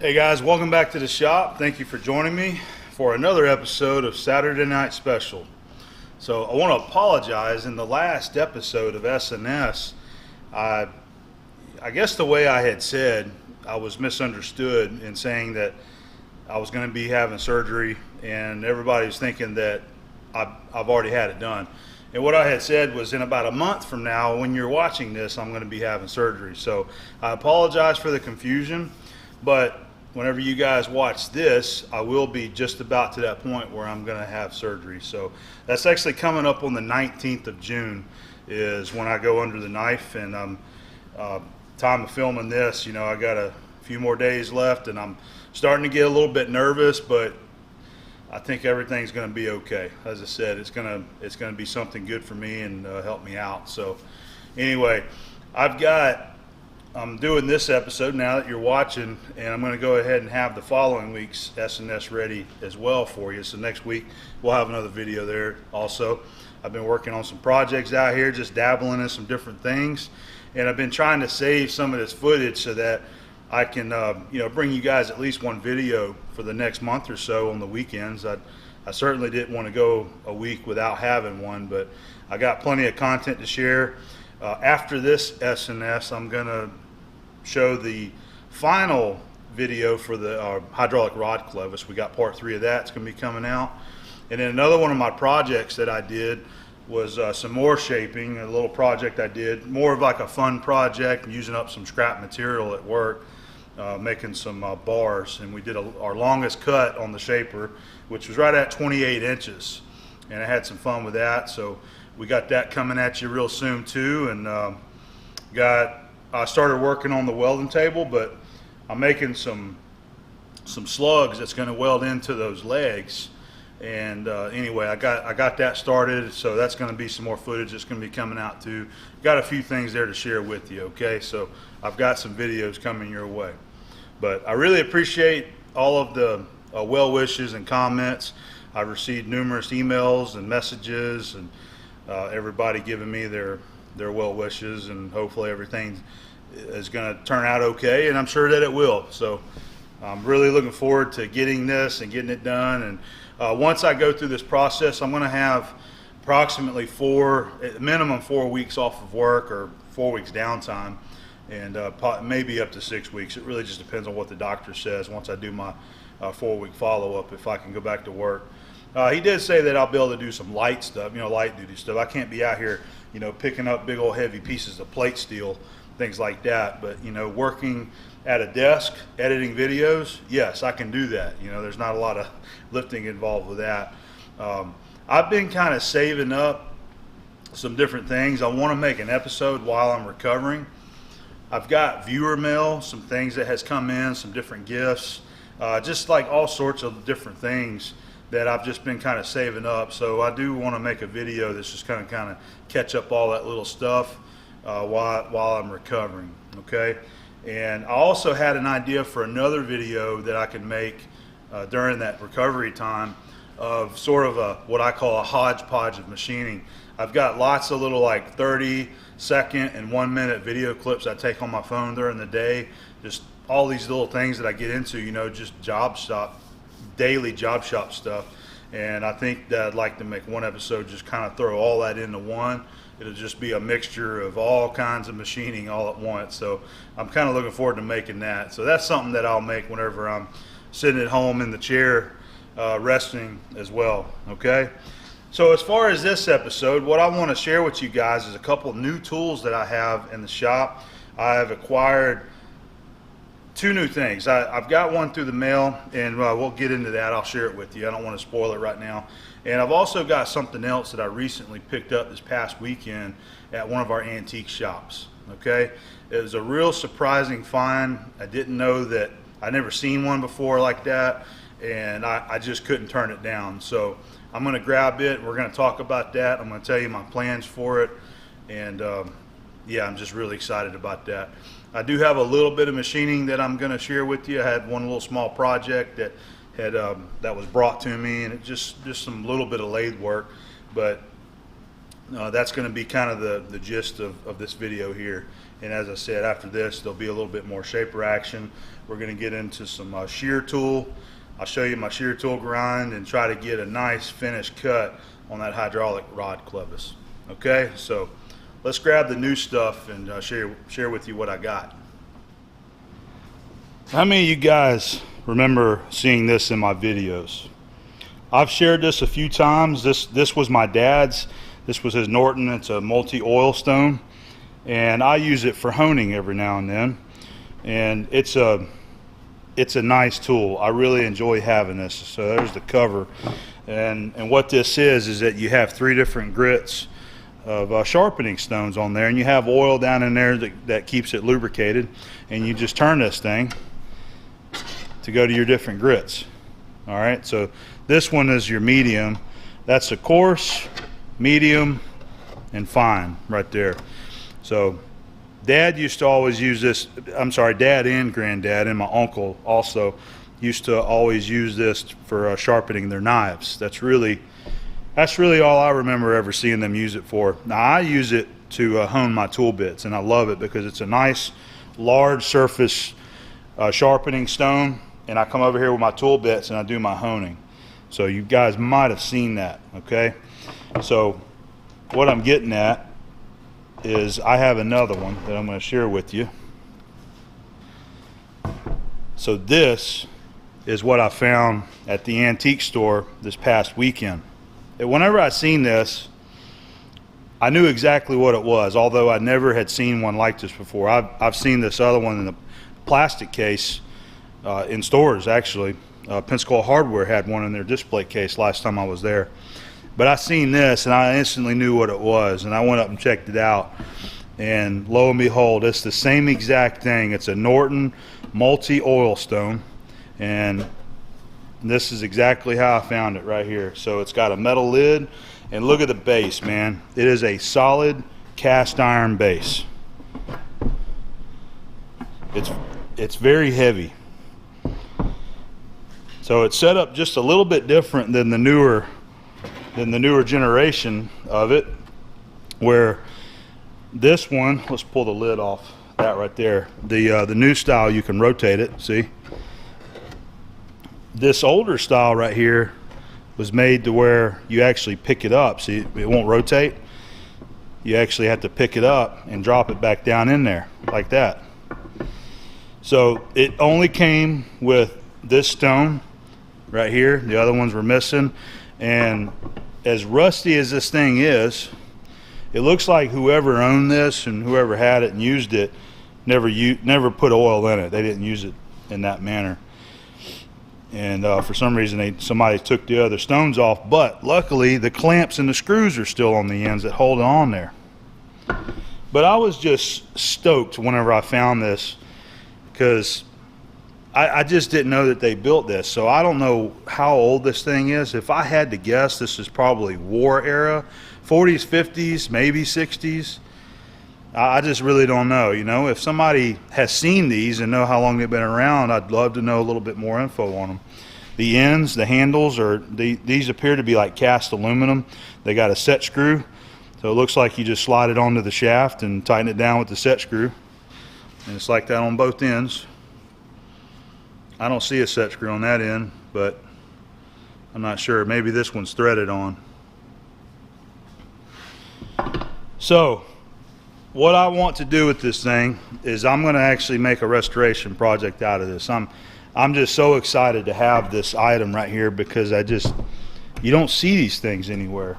Hey guys, welcome back to the shop. Thank you for joining me for another episode of Saturday Night Special. So I want to apologize. In the last episode of S&S, I guess the way I had said, I was misunderstood in saying that I was going to be having surgery, and everybody was thinking that I've already had it done. And what I had said was, in about a month from now, when you're watching this, I'm going to be having surgery. So I apologize for the confusion, but whenever you guys watch this, I will be just about to that point where I'm going to have surgery. So that's actually coming up on the 19th of June is when I go under the knife. And time of filming this, you know, I got a few more days left, and I'm starting to get a little bit nervous, but I think everything's going to be okay. As I said, it's going to be something good for me and help me out. So anyway, I'm doing this episode now that you're watching, and I'm going to go ahead and have the following week's S&S ready as well for you. So next week we'll have another video there also. I've been working on some projects out here, just dabbling in some different things, and I've been trying to save some of this footage so that I can bring you guys at least one video for the next month or so on the weekends. I certainly didn't want to go a week without having one, but I got plenty of content to share. After this S&S, I'm going to show the final video for the hydraulic rod clevis. We got part 3 of that. It's going to be coming out. And then another one of my projects that I did was some more shaping, a little project I did, more of like a fun project, using up some scrap material at work, making some bars. And we did our longest cut on the shaper, which was right at 28 inches. And I had some fun with that. So we got that coming at you real soon too. And I started working on the welding table, but I'm making some slugs that's going to weld into those legs. And anyway, I got that started, so that's going to be some more footage that's going to be coming out too. Got a few things there to share with you, okay? So I've got some videos coming your way. But I really appreciate all of the well wishes and comments. I've received numerous emails and messages, and everybody giving me their well wishes, and hopefully everything is going to turn out okay, and I'm sure that it will. So I'm really looking forward to getting this and getting it done. And once I go through this process, I'm going to have approximately at minimum 4 weeks off of work, or 4 weeks downtime, and maybe up to 6 weeks. It really just depends on what the doctor says once I do my 4-week follow-up, if I can go back to work. He did say that I'll be able to do some light stuff, light duty stuff. I can't be out here, picking up big old heavy pieces of plate steel, things like that. But, working at a desk, editing videos, yes, I can do that. There's not a lot of lifting involved with that. I've been kind of saving up some different things. I want to make an episode while I'm recovering. I've got viewer mail, some things that has come in, some different gifts, just like all sorts of different things that I've just been kind of saving up. So I do want to make a video that's just kind of catch up all that little stuff while I'm recovering, okay? And I also had an idea for another video that I can make during that recovery time, of sort of what I call a hodgepodge of machining. I've got lots of little like 30-second and 1-minute video clips I take on my phone during the day, just all these little things that I get into, just daily job shop stuff. And I think that I'd like to make one episode, just kind of throw all that into one. It'll just be a mixture of all kinds of machining all at once. So I'm kind of looking forward to making that. So that's something that I'll make whenever I'm sitting at home in the chair resting as well, okay? So as far as this episode, what I want to share with you guys is a couple new tools that I have in the shop. I have acquired 2 new things. I've got one through the mail, and we'll get into that. I'll share it with you. I don't want to spoil it right now. And I've also got something else that I recently picked up this past weekend at one of our antique shops, okay? It was a real surprising find. I didn't know that. I'd never seen one before like that, and I just couldn't turn it down. So I'm going to grab it. We're going to talk about that. I'm going to tell you my plans for it, and yeah, I'm just really excited about that. I do have a little bit of machining that I'm going to share with you. I had one little small project that was brought to me, and it just some little bit of lathe work. But that's going to be kind of the gist of this video here. And as I said, after this there'll be a little bit more shaper action. We're going to get into some shear tool. I'll show you my shear tool grind and try to get a nice finished cut on that hydraulic rod clevis. Okay, so let's grab the new stuff and share with you what I got. How many of you guys remember seeing this in my videos? I've shared this a few times. This was my dad's. This was his Norton. It's a multi-oil stone, and I use it for honing every now and then. And it's a nice tool. I really enjoy having this. So there's the cover, and what this is that you have 3 different grits of sharpening stones on there, and you have oil down in there that keeps it lubricated, and you just turn this thing to go to your different grits. All right, so this one is your medium. That's a coarse, medium, and fine right there. So Dad used to always use this. I'm sorry, Dad and Granddad and my uncle also used to always use this for sharpening their knives. That's really all I remember ever seeing them use it for. Now I use it to hone my tool bits, and I love it because it's a nice large surface sharpening stone, and I come over here with my tool bits and I do my honing. So you guys might have seen that. Okay, so what I'm getting at is I have another one that I'm going to share with you. So this is what I found at the antique store this past weekend. Whenever I seen this, I knew exactly what it was, although I never had seen one like this before. I've seen this other one in a plastic case in stores, actually. Pensacola Hardware had one in their display case last time I was there. But I seen this and I instantly knew what it was, and I went up and checked it out, and lo and behold, it's the same exact thing. It's a Norton multi-oil stone, and this is exactly how I found it right here. So it's got a metal lid, and look at the base, man. It is a solid cast iron base. It's very heavy. So it's set up just a little bit different than the newer generation of it, where this one, let's pull the lid off that right there. The new style, you can rotate it, see? This older style right here was made to where you actually pick it up. See, it won't rotate. You actually have to pick it up and drop it back down in there like that. So it only came with this stone right here. The other ones were missing, and as rusty as this thing is, it looks like whoever owned this and whoever had it and used it never put oil in it. They didn't use it in that manner, and for some reason somebody took the other stones off. But luckily the clamps and the screws are still on the ends that hold it on there. But I was just stoked whenever I found this, because I just didn't know that they built this. So I don't know how old this thing is. If I had to guess, this is probably war era, 40s, 50s, maybe 60s. I just really don't know. You know, if somebody has seen these and know how long they've been around, I'd love to know a little bit more info on them. The ends, the handles, these appear to be like cast aluminum. They got a set screw, so it looks like you just slide it onto the shaft and tighten it down with the set screw, and it's like that on both ends. I don't see a set screw on that end, but I'm not sure. Maybe this one's threaded on. So what I want to do with this thing is I'm going to actually make a restoration project out of this. I'm just so excited to have this item right here, because you don't see these things anywhere.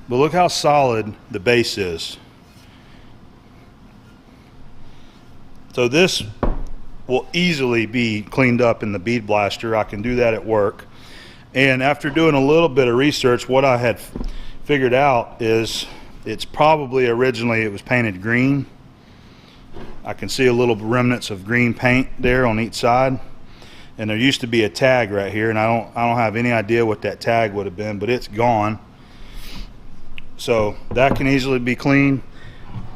But look how solid the base is. So this will easily be cleaned up in the bead blaster. I can do that at work. And after doing a little bit of research, what I had figured out is it's probably originally it was painted green. I can see a little remnants of green paint there on each side, and there used to be a tag right here, and I don't have any idea what that tag would have been, but it's gone. So that can easily be cleaned.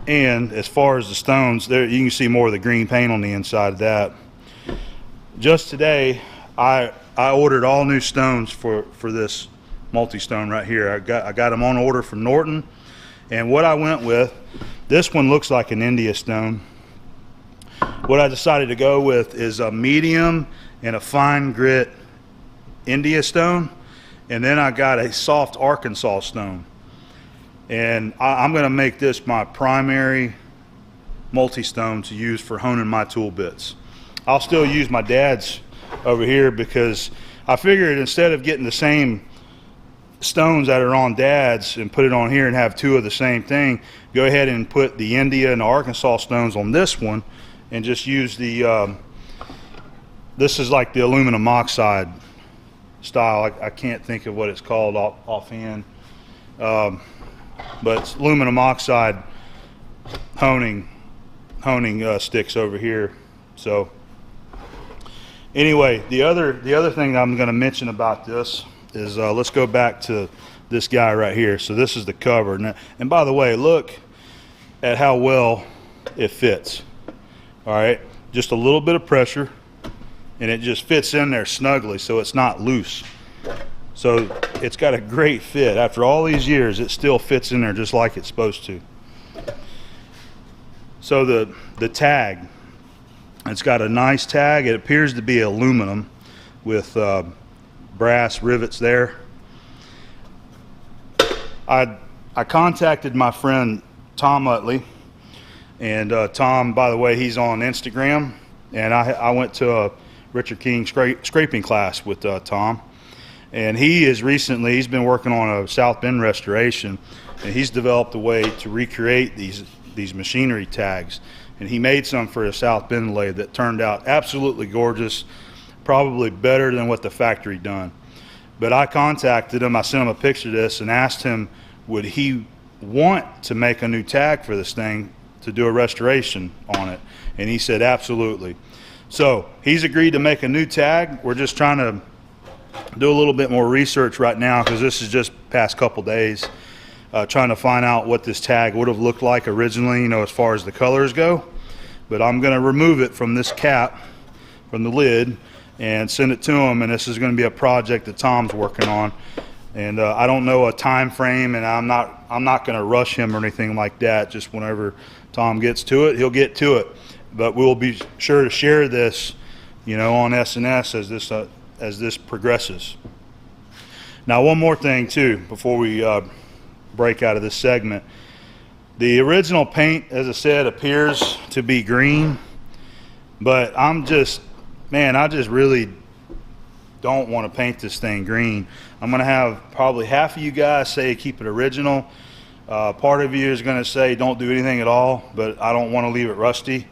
And as far as the stones, there you can see more of the green paint on the inside of that. Just today I ordered all new stones for this multi-stone right here. I got them on order from Norton, and what I went with, this one looks like an India stone. What I decided to go with is a medium and a fine grit India stone, and then I got a soft Arkansas stone, and I'm going to make this my primary multi-stone to use for honing my tool bits. I'll still use my dad's over here because I figured instead of getting the same stones that are on dad's and put it on here and have two of the same thing, go ahead and put the India and the Arkansas stones on this one and just use the this is like the aluminum oxide style. I can't think of what it's called offhand, but it's aluminum oxide honing sticks over here. So anyway, the other thing that I'm going to mention about this is let's go back to this guy right here. So this is the cover, and by the way, look at how well it fits. All right, just a little bit of pressure and it just fits in there snugly, so it's not loose. So it's got a great fit. After all these years, it still fits in there just like it's supposed to. So the tag, it's got a nice tag. It appears to be aluminum with brass rivets there. I contacted my friend Tom Utley, and Tom, by the way, he's on Instagram, and I went to a Richard King scraping class with Tom, and he's been working on a South Bend restoration, and he's developed a way to recreate these machinery tags, and he made some for a South Bend lathe that turned out absolutely gorgeous, probably better than what the factory done. But I contacted him, I sent him a picture of this and asked him would he want to make a new tag for this thing to do a restoration on it, and he said absolutely. So he's agreed to make a new tag. We're just trying to do a little bit more research right now because this is just past couple days, trying to find out what this tag would have looked like originally, you know, as far as the colors go. But I'm going to remove it from this cap, from the lid, and send it to him, and this is going to be a project that Tom's working on, and I don't know a time frame, and I'm not going to rush him or anything like that. Just whenever Tom gets to it, he'll get to it. But we'll be sure to share this, you know, on SNS as this progresses. Now, one more thing too before we break out of this segment. The original paint, as I said, appears to be green, but I just really don't want to paint this thing green. I'm going to have probably half of you guys say keep it original. Part of you is going to say don't do anything at all, but I don't want to leave it rusty.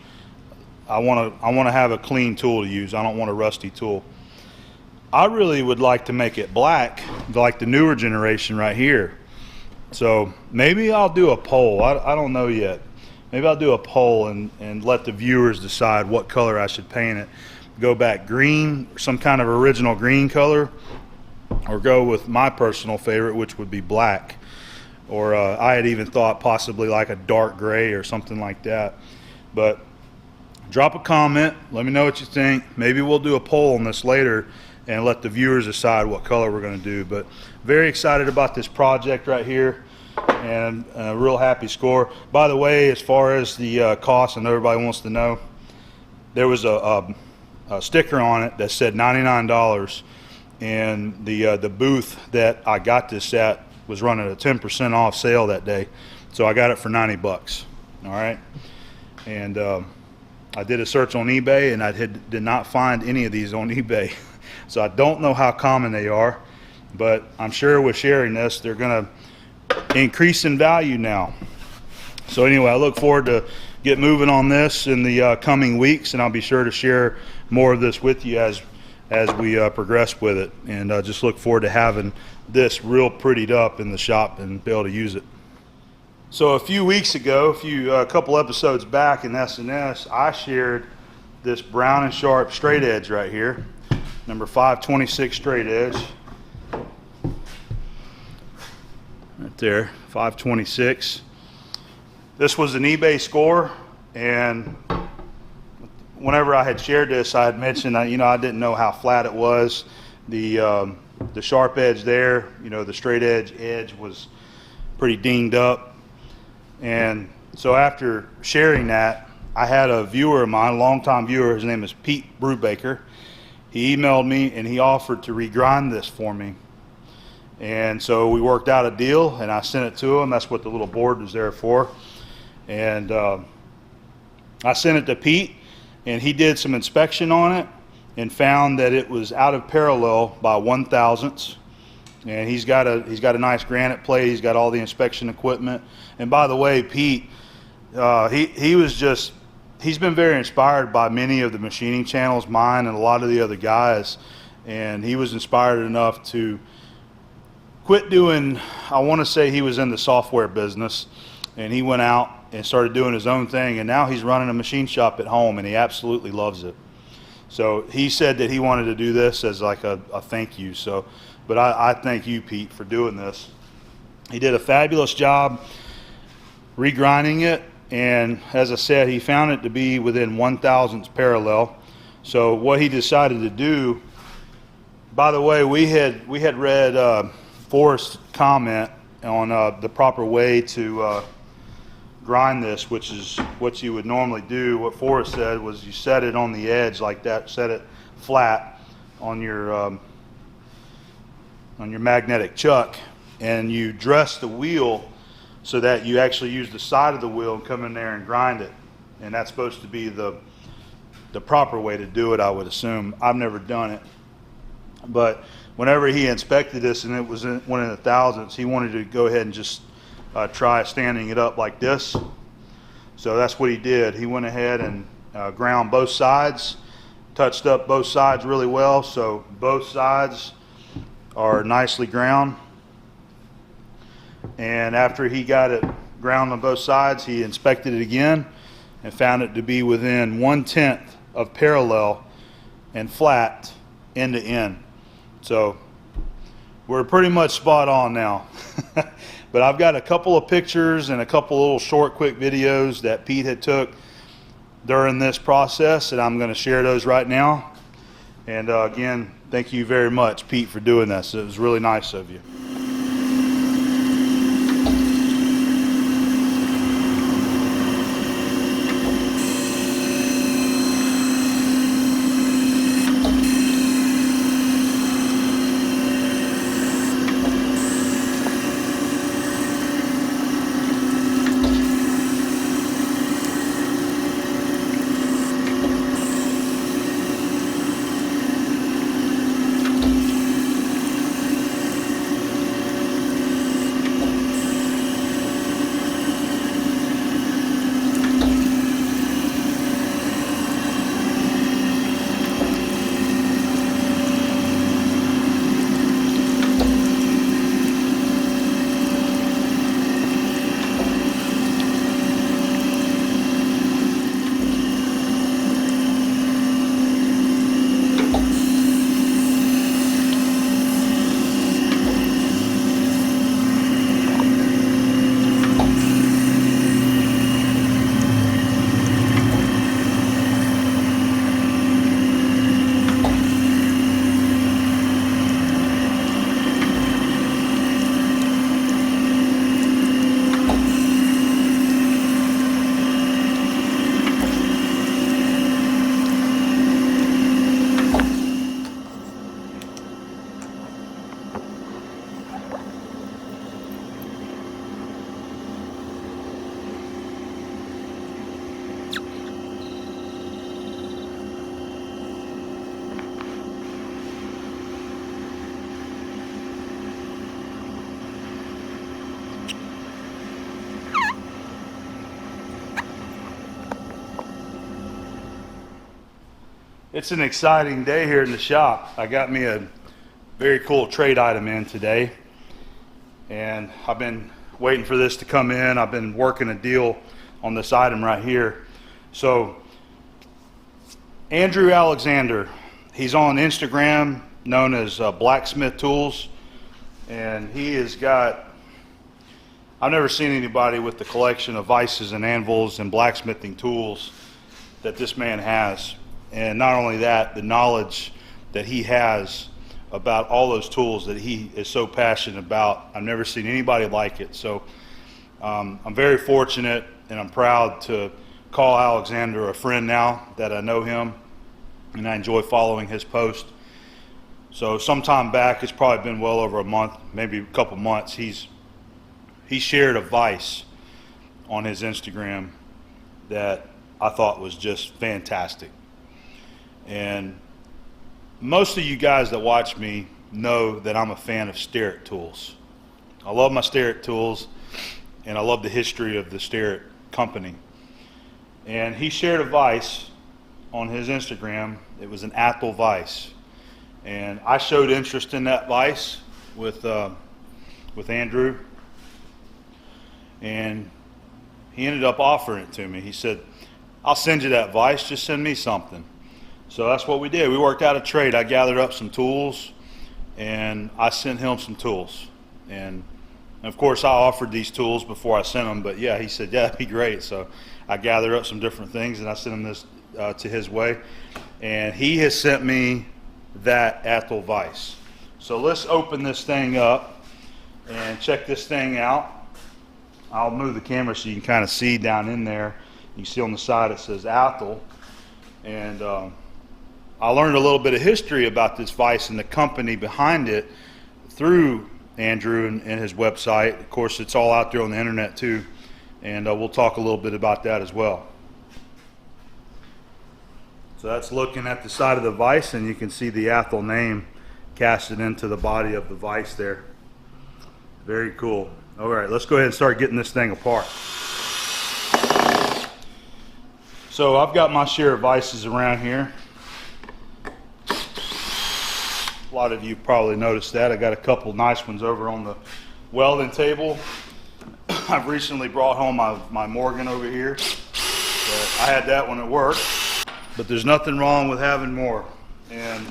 I want to have a clean tool to use. I don't want a rusty tool. I really would like to make it black, like the newer generation right here. So maybe I'll do a poll. I don't know yet. Maybe I'll do a poll and let the viewers decide what color I should paint it. Go back green, some kind of original green color, or go with my personal favorite, which would be black. Or I had even thought possibly like a dark gray or something like that. But drop a comment, let me know what you think. Maybe we'll do a poll on this later and let the viewers decide what color we're going to do. But very excited about this project right here, and a real happy score. By the way, as far as the cost, and everybody wants to know, there was a sticker on it that said $99, and the booth that I got this at was running a 10% off sale that day, so I got it for 90 bucks. All right, and I did a search on eBay, and I did not find any of these on eBay. So I don't know how common they are, but I'm sure with sharing this, they're going to increase in value now. So anyway, I look forward to get moving on this in the coming weeks, and I'll be sure to share more of this with you as we progress with it. And just look forward to having this real prettied up in the shop and be able to use it. So a few weeks ago, a couple episodes back in SNS, I shared this Brown Sharpe straight edge right here, number 526 straight edge. Right there, 526. This was an eBay score, and whenever I had shared this, I had mentioned that, you know, I didn't know how flat it was. The the sharp edge there, you know, the straight edge was pretty dinged up. And so after sharing that, I had a viewer of mine, a longtime viewer, his name is Pete Brubaker. He emailed me and he offered to regrind this for me. And so we worked out a deal and I sent it to him. That's what the little board was there for. And I sent it to Pete and he did some inspection on it and found that it was out of parallel by 1/1000. And he's got a nice granite plate. He's got all the inspection equipment. And by the way, Pete, he's been very inspired by many of the machining channels, mine and a lot of the other guys. And he was inspired enough to quit doing, I want to say he was in the software business, and he went out and started doing his own thing, and now he's running a machine shop at home and he absolutely loves it. So he said that he wanted to do this as like a thank you. So, but I thank you, Pete, for doing this. He did a fabulous job regrinding it, and as I said, he found it to be within 1/1000 parallel. So what he decided to do, by the way, we had read Forrest's comment on the proper way to grind this, which is what you would normally do. What Forrest said was you set it on the edge like that, set it flat on your magnetic chuck, and you dress the wheel so that you actually use the side of the wheel and come in there and grind it. And that's supposed to be the proper way to do it, I would assume. I've never done it, but whenever he inspected this and it was one in the thousandths, he wanted to go ahead and just try standing it up like this. So that's what he did. He went ahead and ground both sides, touched up both sides really well, so both sides are nicely ground. And after he got it ground on both sides, he inspected it again and found it to be within 1/10 of parallel and flat end to end. So we're pretty much spot on now. But I've got a couple of pictures and a couple little short quick videos that Pete had took during this process, and I'm going to share those right now. And again, thank you very much, Pete, for doing this. It was really nice of you. It's an exciting day here in the shop. I got me a very cool trade item in today, and I've been waiting for this to come in. I've been working a deal on this item right here. So Andrew Alexander, he's on Instagram, known as Blacksmithtools, and he has got, I've never seen anybody with the collection of vices and anvils and blacksmithing tools that this man has. And not only that, the knowledge that he has about all those tools that he is so passionate about. I've never seen anybody like it. So I'm very fortunate, and I'm proud to call Alexander a friend now that I know him, and I enjoy following his post. So sometime back, it's probably been well over a month, maybe a couple months, he shared a vise on his Instagram that I thought was just fantastic. And most of you guys that watch me know that I'm a fan of Starrett tools. I love my Starrett tools, and I love the history of the Starrett company. And he shared a vise on his Instagram. It was an Athol vise, and I showed interest in that vise with Andrew, and he ended up offering it to me. He said, "I'll send you that vise, just send me something." So that's what we did. We worked out a trade. I gathered up some tools, and I sent him some tools. And of course, I offered these tools before I sent them, but yeah, he said, yeah, that'd be great. So I gathered up some different things, and I sent him this to his way. And he has sent me that Athol vise. So let's open this thing up and check this thing out. I'll move the camera so you can kind of see down in there. You can see on the side it says Athol. And I learned a little bit of history about this vise and the company behind it through Andrew and his website. Of course, it's all out there on the internet too, and we'll talk a little bit about that as well. So that's looking at the side of the vise, and you can see the Athol name casted into the body of the vise there. Very cool. All right, let's go ahead and start getting this thing apart. So I've got my share of vices around here. A lot of you probably noticed that. I got a couple nice ones over on the welding table. I've recently brought home my Morgan over here. I had that one at work, but there's nothing wrong with having more. And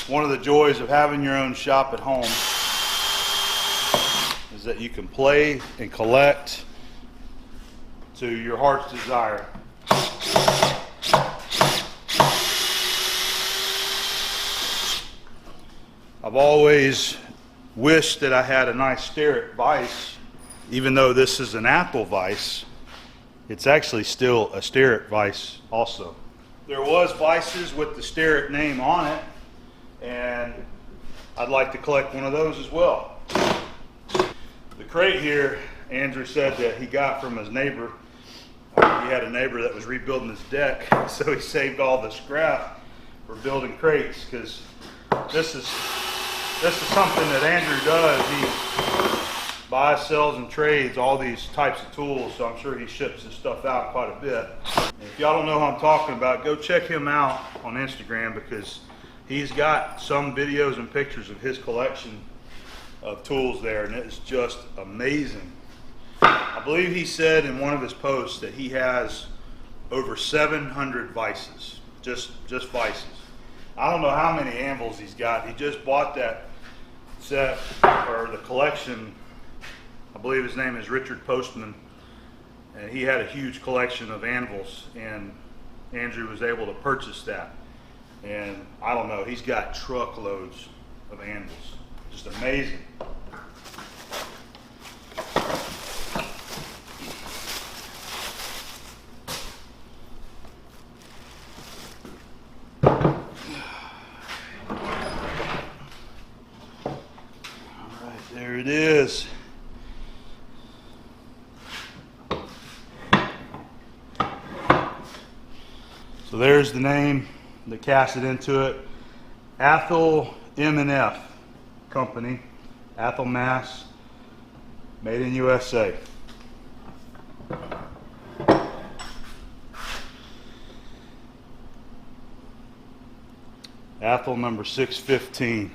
one of the joys of having your own shop at home is that you can play and collect to your heart's desire. I've always wished that I had a nice Starrett vise. Even though this is an Athol vise, it's actually still a Starrett vise also. There was vices with the Starrett name on it, and I'd like to collect one of those as well. The crate here, Andrew said that he got from his neighbor. He had a neighbor that was rebuilding his deck, so he saved all the scrap for building crates, because this is something that Andrew does. He buys, sells, and trades all these types of tools, so I'm sure he ships his stuff out quite a bit. And if y'all don't know who I'm talking about, go check him out on Instagram, because he's got some videos and pictures of his collection of tools there, and it's just amazing. I believe he said in one of his posts that he has over 700 vices, just vices. I don't know how many anvils he's got. He just bought that set, or the collection. I believe his name is Richard Postman, and he had a huge collection of anvils, and Andrew was able to purchase that. And I don't know, he's got truckloads of anvils. Just amazing. There it is. So there's the name that cast it into it. Athol M&F Company, Athol, Mass, made in USA. Athol number 615.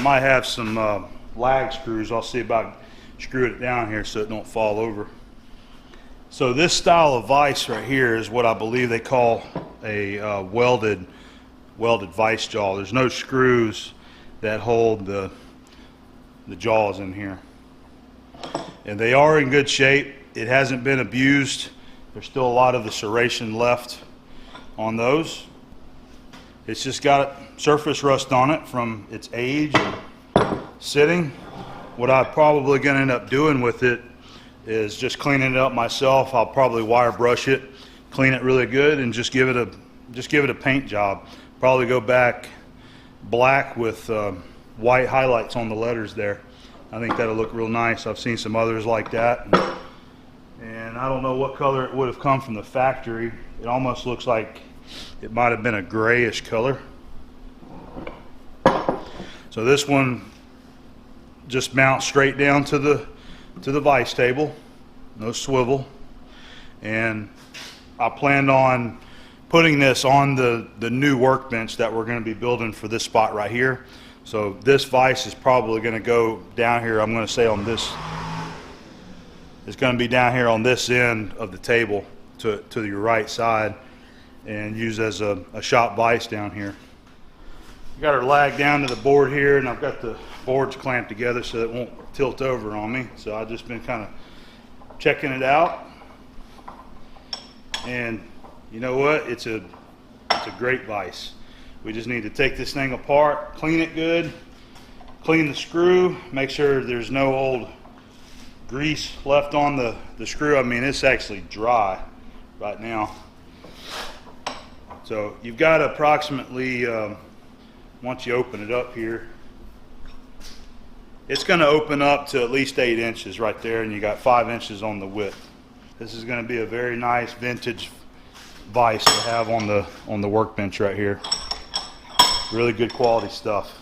Might have some lag screws. I'll see about screwing it down here so it don't fall over. So this style of vise right here is what I believe they call a welded vise jaw. There's no screws that hold the the jaws in here. And they are in good shape. It hasn't been abused. There's still a lot of the serration left on those. It's just got surface rust on it from its age and sitting. What I'm probably going to end up doing with it is just cleaning it up myself. I'll probably wire brush it, clean it really good, and just give it a paint job. Probably go back black with white highlights on the letters there. I think that'll look real nice. I've seen some others like that, and I don't know what color it would have come from the factory. It almost looks like it might have been a grayish color. So this one just mounts straight down to the vise table, no swivel, and I planned on putting this on the new workbench that we're going to be building for this spot right here. So this vise is probably going to go down here. I'm going to say on this, it's going to be down here on this end of the table to your right side, and use as a shop vise down here. Got her lagged down to the board here, and I've got the boards clamped together so it won't tilt over on me. So I've just been kind of checking it out, and you know what? It's a great vise. We just need to take this thing apart, clean it good, clean the screw, make sure there's no old grease left on the screw. I mean, it's actually dry right now. So you've got approximately, once you open it up here, it's going to open up to at least 8 inches right there, and you got 5 inches on the width. This is going to be a very nice vintage vise to have on the workbench right here. Really good quality stuff.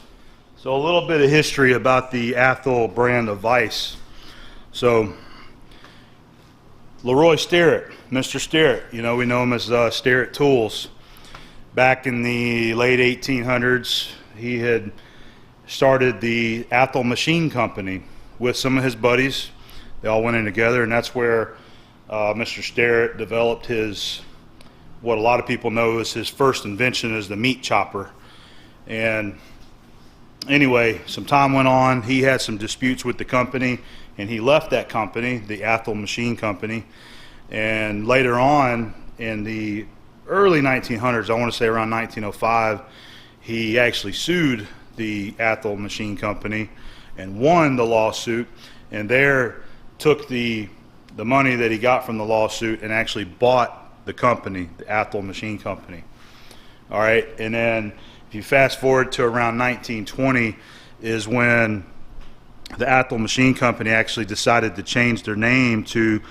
So a little bit of history about the Athol brand of vise. So Leroy Sterrett, Mr. Sterrett, you know, we know him as Sterrett Tools. Back in the late 1800s, he had started the Athol Machine Company with some of his buddies. They all went in together, and that's where Mr. Sterrett developed his, what a lot of people know is his first invention, is the meat chopper. And anyway, some time went on. He had some disputes with the company, and he left that company, the Athol Machine Company. And later on, in the early 1900s, I want to say around 1905, he actually sued the Athol Machine Company and won the lawsuit, and there took the money that he got from the lawsuit and actually bought the company, the Athol Machine Company. All right, and then if you fast forward to around 1920 is when the Athol Machine Company actually decided to change their name to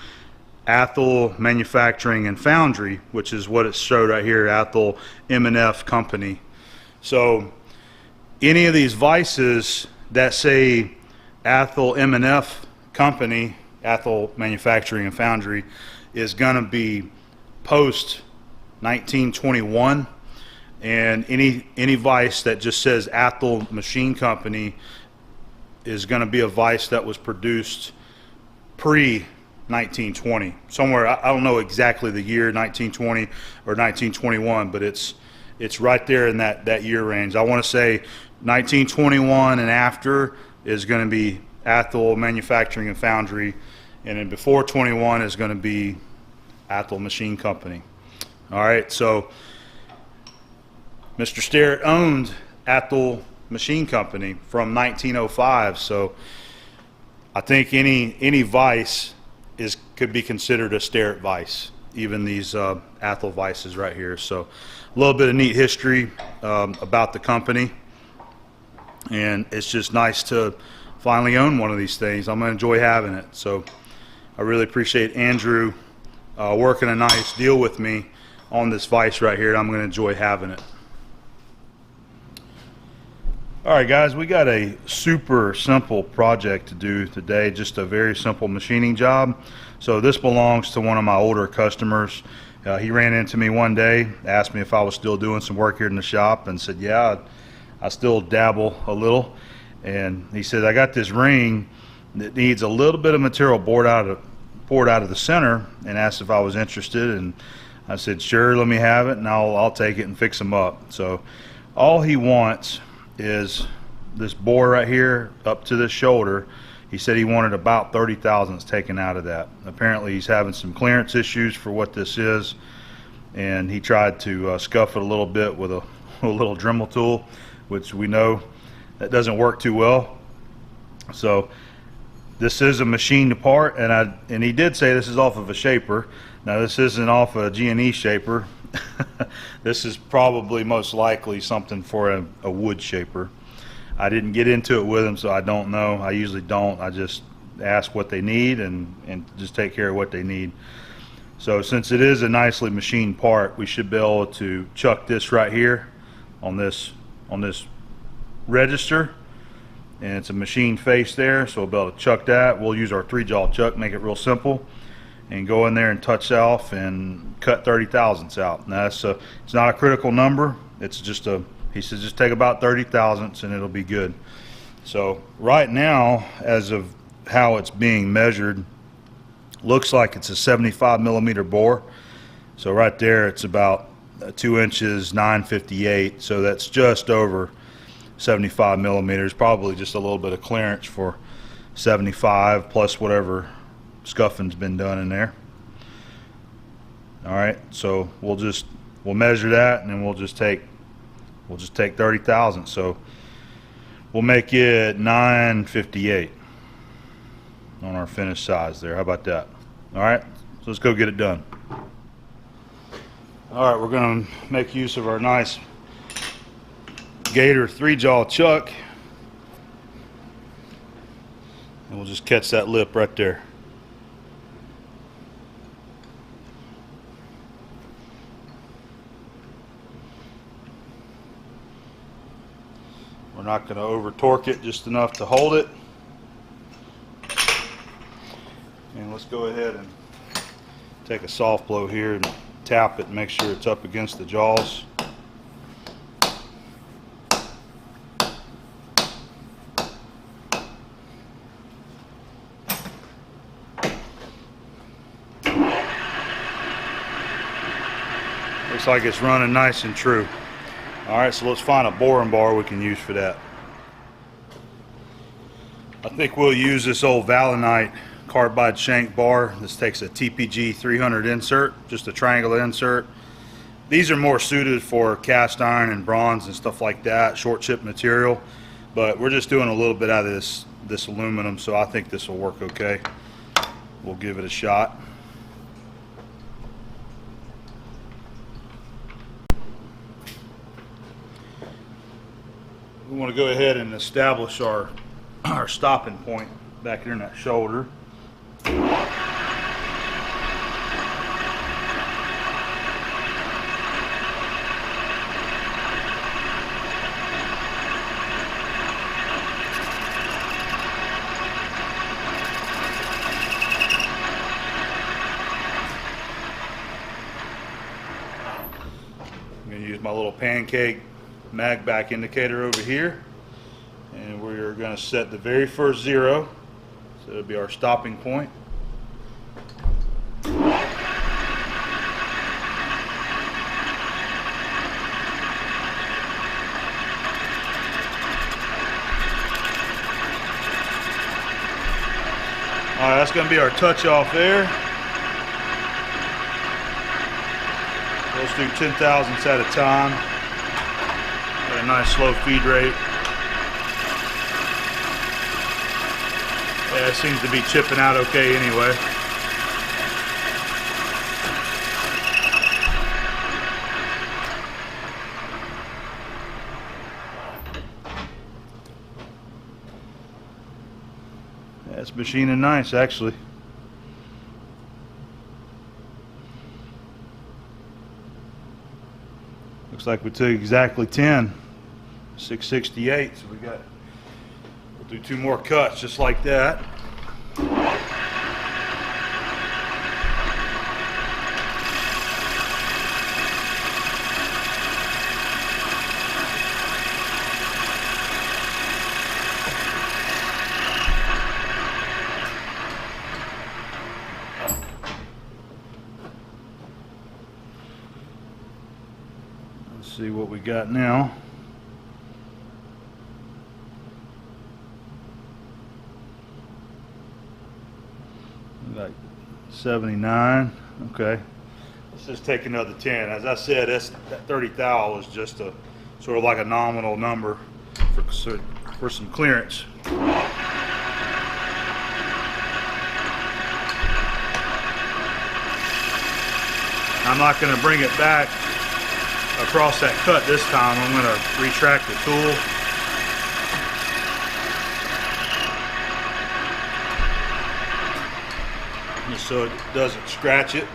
Athol Manufacturing and Foundry, which is what it showed right here, Athol M&F Company. So any of these vices that say Athol M&F Company, Athol Manufacturing and Foundry, is going to be post 1921, and any vice that just says Athol Machine Company is going to be a vice that was produced pre 1920, somewhere. I don't know exactly the year, 1920 or 1921, but it's right there in that year range. I want to say 1921 and after is going to be Athol Manufacturing and Foundry, and then before 21 is going to be Athol Machine Company. All right, so Mr. Sterrett owned Athol Machine Company from 1905, so I think any vice could be considered a Sterrett vice, even these Athol vices right here. So a little bit of neat history about the company, and it's just nice to finally own one of these things. I'm going to enjoy having it. So I really appreciate Andrew working a nice deal with me on this vise right here. I'm going to enjoy having it. All right, guys, we got a super simple project to do today, just a very simple machining job. So this belongs to one of my older customers. He ran into me one day, asked me if I was still doing some work here in the shop, and said, yeah, I still dabble a little. And he said, I got this ring that needs a little bit of material poured out of the center, and asked if I was interested. And I said, sure, let me have it, and I'll take it and fix them up. So all he wants is this bore right here up to this shoulder, he said he wanted about 30 thousandths taken out of that. Apparently he's having some clearance issues for what this is, and he tried to scuff it a little bit with a little Dremel tool, which we know that doesn't work too well. So this is a machined part, and he did say this is off of a shaper. Now this isn't off a G&E shaper. This is probably most likely something for a wood shaper. I didn't get into it with him, so I don't know. I usually don't. I just ask what they need and just take care of what they need. So since it is a nicely machined part, we should be able to chuck this right here on this register, and it's a machine face there, so we'll be able to chuck that. We'll use our 3-jaw chuck, make it real simple, and go in there and touch off and cut 30 thousandths out. Now it's not a critical number. It's just he says just take about 30 thousandths and it'll be good. So right now, as of how it's being measured, looks like it's a 75 millimeter bore. So right there it's about 2 inches 9/58, so that's just over 75 millimeters, probably just a little bit of clearance for 75 plus whatever scuffing's been done in there. All right, so we'll measure that, and then we'll just take 30 thousandths. So we'll make it 9/58 on our finished size there. How about that? All right, so let's go get it done. All right, we're going to make use of our nice Gator 3-jaw chuck, and we'll just catch that lip right there. We're not going to over torque it, just enough to hold it. And let's go ahead and take a soft blow here and tap it and make sure it's up against the jaws. Looks like it's running nice and true. Alright, so let's find a boring bar we can use for that. I think we'll use this old Valinite carbide shank bar. This takes a TPG 300 insert, just a triangle insert. These are more suited for cast iron and bronze and stuff like that, short chip material, but we're just doing a little bit out of this aluminum, so I think this will work okay. We'll give it a shot. We want to go ahead and establish our stopping point back here in that shoulder. I'm going to use my little pancake mag back indicator over here, and we're going to set the very first 0, so it'll be our stopping point. Alright, that's going to be our touch off there. Let's do 10 thousandths at a time. Got a nice slow feed rate. Yeah, it seems to be chipping out okay anyway. Yeah, it's machining nice actually. Looks like we took exactly 10, 668, so we'll do 2 more cuts just like that. See what we got now. Like 79. Okay. Let's just take another 10. As I said, that 30 thou was just a sort of like a nominal number for some clearance. I'm not going to bring it back across that cut this time. I'm going to retract the tool. Just so it doesn't scratch it.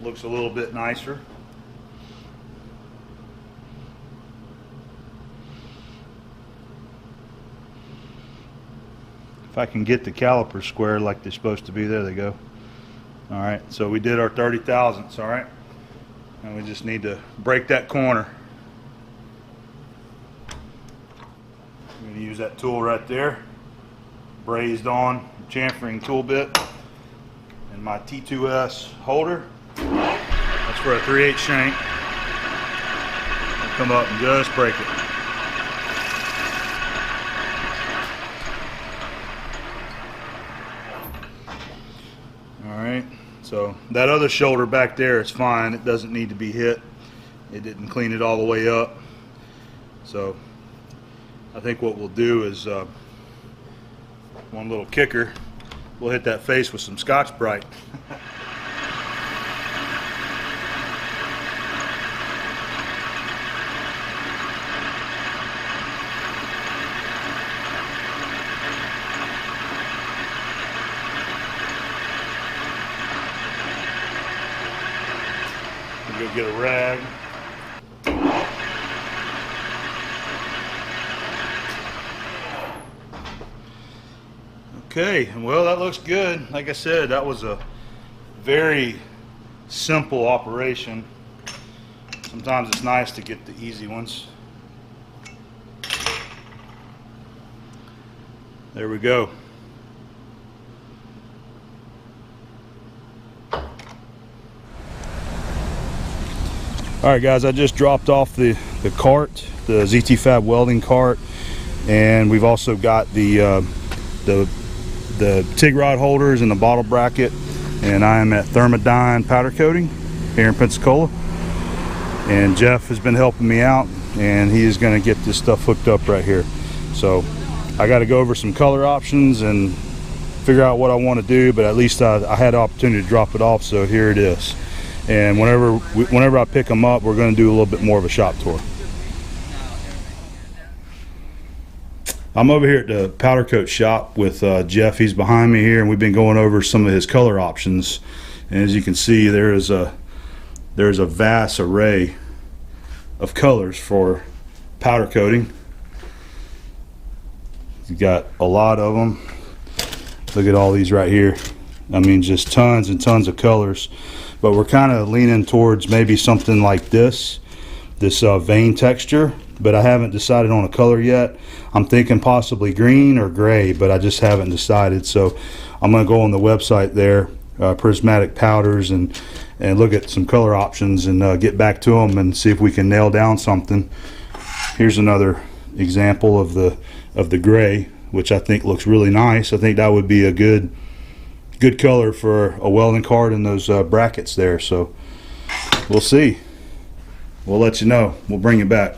Looks a little bit nicer. If I can get the calipers square like they're supposed to be, there they go. All right, so we did our 30 thousandths, all right? And we just need to break that corner. I'm going to use that tool right there, brazed on chamfering tool bit, and my T2S holder. That's for a 3/8 shank. I'll come up and just break it. Alright, so that other shoulder back there is fine. It doesn't need to be hit. It didn't clean it all the way up. So I think what we'll do is one little kicker. We'll hit that face with some Scotch-Brite. Go get a rag. Okay, well, that looks good. Like I said, that was a very simple operation. Sometimes it's nice to get the easy ones. There we go. Alright guys, I just dropped off the cart, the ZTFab welding cart, and we've also got the TIG rod holders and the bottle bracket, and I am at Thermodyne powder coating here in Pensacola, and Jeff has been helping me out, and he is going to get this stuff hooked up right here. So I got to go over some color options and figure out what I want to do, but at least I had the opportunity to drop it off, so here it is. And whenever I pick them up, we're going to do a little bit more of a shop tour. I'm over here at the powder coat shop with Jeff. He's behind me here, and we've been going over some of his color options. And as you can see, there's a vast array of colors for powder coating. You've got a lot of them. Look at all these right here. I mean, just tons and tons of colors. But we're kind of leaning towards maybe something like this vein texture, but I haven't decided on a color yet. I'm thinking possibly green or gray, but I just haven't decided. So I'm going to go on the website there, Prismatic Powders, and look at some color options and get back to them and see if we can nail down something. Here's another example of the gray, which I think looks really nice. I think that would be a good color for a welding cart and those brackets there. So we'll see. We'll let you know. We'll bring it back.